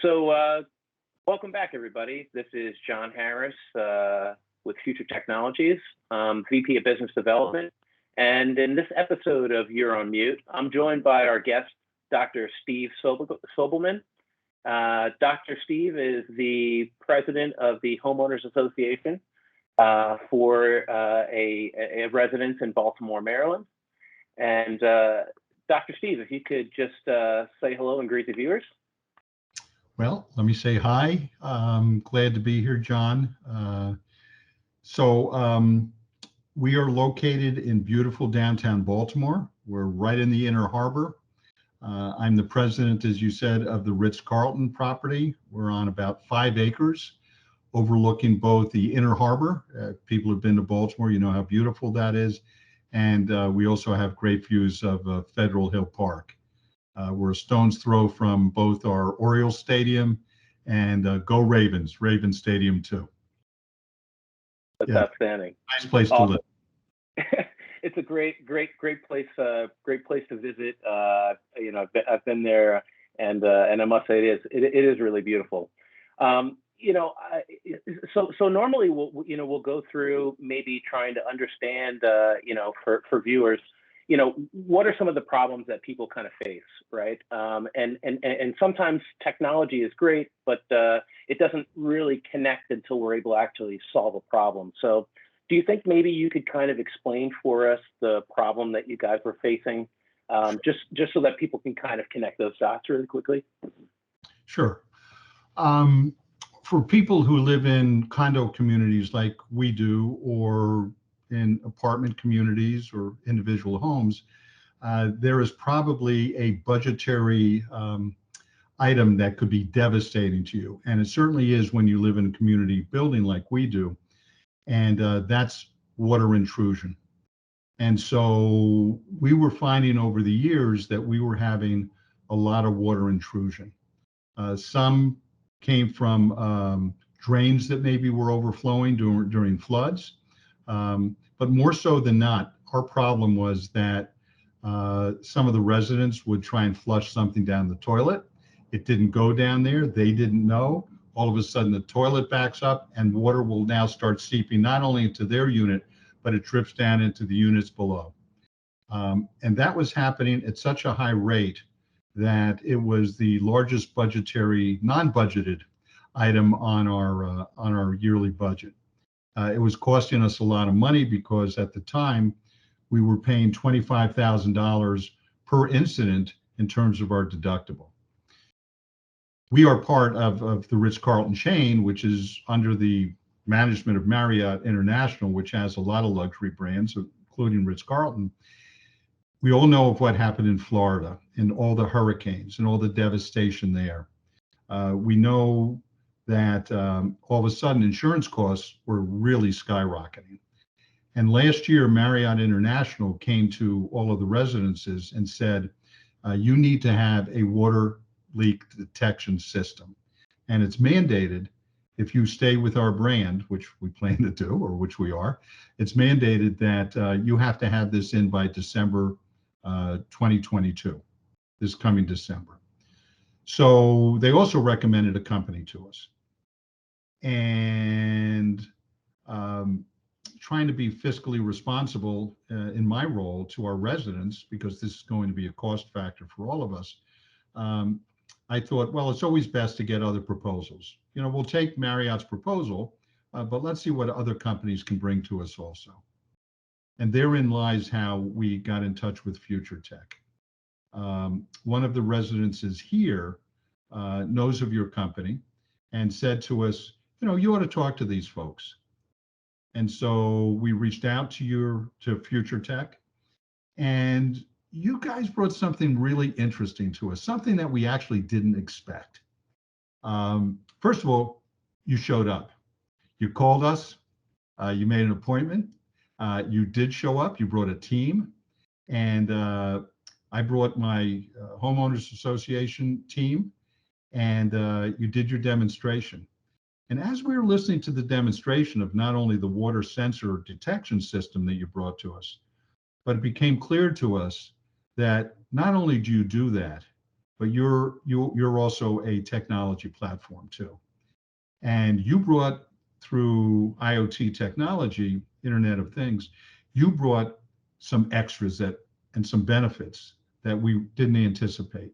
Welcome back, everybody. This is John Harris with Future Technologies, VP of Business Development. And in this episode of You're on Mute, I'm joined by our guest, Dr. Steve Sobelman. Dr. Steve is the president of the Homeowners Association for a residence in Baltimore, Maryland. And Dr. Steve, if you could just say hello and greet the viewers. Well, let me say hi. Glad to be here, John. We are located in beautiful downtown Baltimore. We're right in the Inner Harbor. I'm the president, as you said, of the Ritz-Carlton property. We're on about 5 acres, overlooking both the Inner Harbor. People have been to Baltimore, you know how beautiful that is. And we also have great views of Federal Hill Park. We're a stone's throw from both our Orioles Stadium and go Ravens Stadium too. That's outstanding. Nice place to live. It's a great place. Great place to visit. I've been there, and I must say it is really beautiful. So normally we'll go through maybe trying to understand, for viewers, what are some of the problems that people kind of face, right? And sometimes technology is great, but it doesn't really connect until we're able to actually solve a problem. So do you think maybe you could kind of explain for us the problem that you guys were facing, just so that people can kind of connect those dots really quickly? Sure. For people who live in condo communities like we do, or in apartment communities or individual homes, there is probably a budgetary item that could be devastating to you. And it certainly is when you live in a community building like we do. And that's water intrusion. And so we were finding over the years that we were having a lot of water intrusion. Some came from drains that maybe were overflowing during floods. But more so than not, our problem was that some of the residents would try and flush something down the toilet. It didn't go down there. They didn't know. All of a sudden, the toilet backs up and water will now start seeping not only into their unit, but it drips down into the units below. And that was happening at such a high rate that it was the largest budgetary, non-budgeted item on our yearly budget. It was costing us a lot of money because at the time we were paying $25,000 per incident in terms of our deductible. We are part of the Ritz-Carlton chain, which is under the management of Marriott International, which has a lot of luxury brands, including Ritz-Carlton. We all know of what happened in Florida and all the hurricanes and all the devastation there. We know that all of a sudden insurance costs were really skyrocketing. And last year, Marriott International came to all of the residences and said, you need to have a water leak detection system. And it's mandated, if you stay with our brand, which we plan to do, or which we are, it's mandated that you have to have this in by December 2022, this coming December. So they also recommended a company to us. And trying to be fiscally responsible in my role to our residents, because this is going to be a cost factor for all of us, I thought, well, it's always best to get other proposals. We'll take Marriott's proposal, but let's see what other companies can bring to us also. And therein lies how we got in touch with Future Tech. One of the residences here knows of your company and said to us, you ought to talk to these folks. And so we reached out to Future Tech, and you guys brought something really interesting to us, something that we actually didn't expect. First of all, you showed up. You called us, you made an appointment, you did show up, you brought a team, and I brought my homeowners association team, and you did your demonstration. And as we were listening to the demonstration of not only the water sensor detection system that you brought to us, but it became clear to us that not only do you do that, but you're also a technology platform too. And you brought, through IoT technology, Internet of Things, you brought some extras that and some benefits that we didn't anticipate.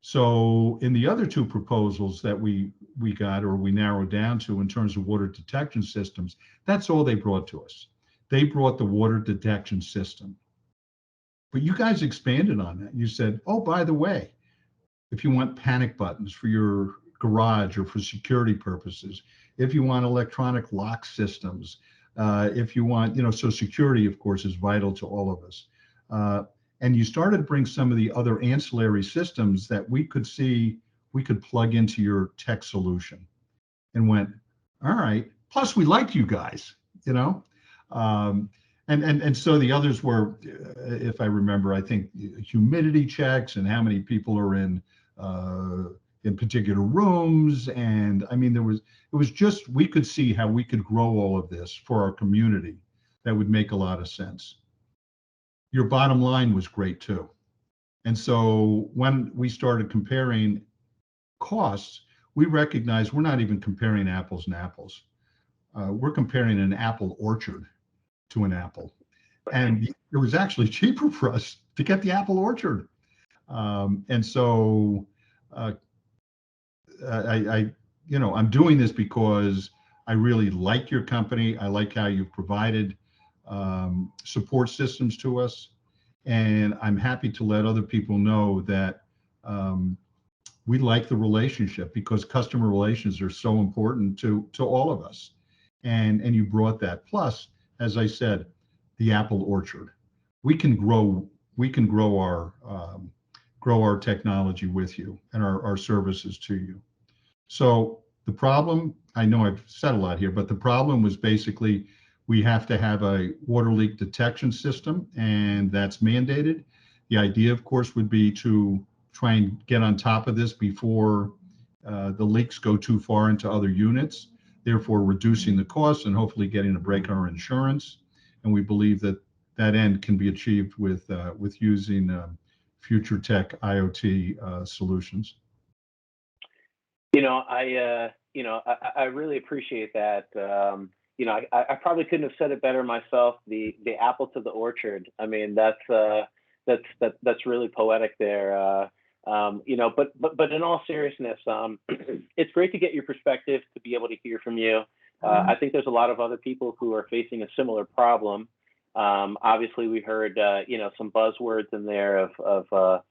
So in the other two proposals that we got, or we narrowed down to, in terms of water detection systems, that's all they brought to us. They brought the water detection system. But you guys expanded on that. You said, oh, by the way, if you want panic buttons for your garage or for security purposes, if you want electronic lock systems, if you want, so security, of course, is vital to all of us. And you started to bring some of the other ancillary systems that we could see we could plug into your tech solution, and went, all right. Plus, we liked you guys, and so the others were, if I remember, I think humidity checks and how many people are in particular rooms. And I mean, it was just, we could see how we could grow all of this for our community. That would make a lot of sense. Your bottom line was great too. And so when we started comparing costs, we recognized we're not even comparing apples and apples. We're comparing an apple orchard to an apple. And it was actually cheaper for us to get the apple orchard. And so I'm doing this because I really like your company. I like how you've provided support systems to us. And I'm happy to let other people know that we like the relationship, because customer relations are so important to all of us. And you brought that. Plus, as I said, the apple orchard. We can grow our technology with you and our services to you. So the problem, I know I've said a lot here, but the problem was basically we have to have a water leak detection system, and that's mandated. The idea, of course, would be to try and get on top of this before the leaks go too far into other units, therefore reducing the costs and hopefully getting a break on our insurance. And we believe that end can be achieved with using future tech IoT solutions. I really appreciate that. I probably couldn't have said it better myself. The apple to the orchard. I mean, that's really poetic there. But in all seriousness, it's great to get your perspective, to be able to hear from you. I think there's a lot of other people who are facing a similar problem. Obviously, we heard some buzzwords in there of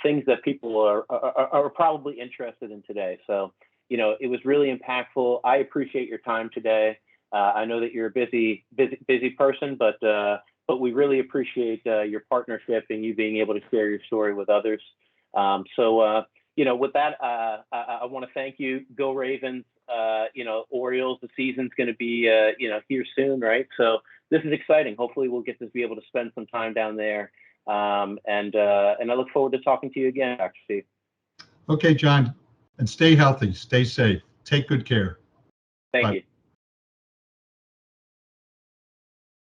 things that people are probably interested in today. So it was really impactful. I appreciate your time today. I know that you're a busy person, but we really appreciate your partnership and you being able to share your story with others. With that, I want to thank you. Go Ravens. Orioles, the season's going to be here soon, right? So this is exciting. Hopefully we'll get to be able to spend some time down there. And I look forward to talking to you again, Dr. Steve. Okay, John, and stay healthy, stay safe, take good care. Thank you.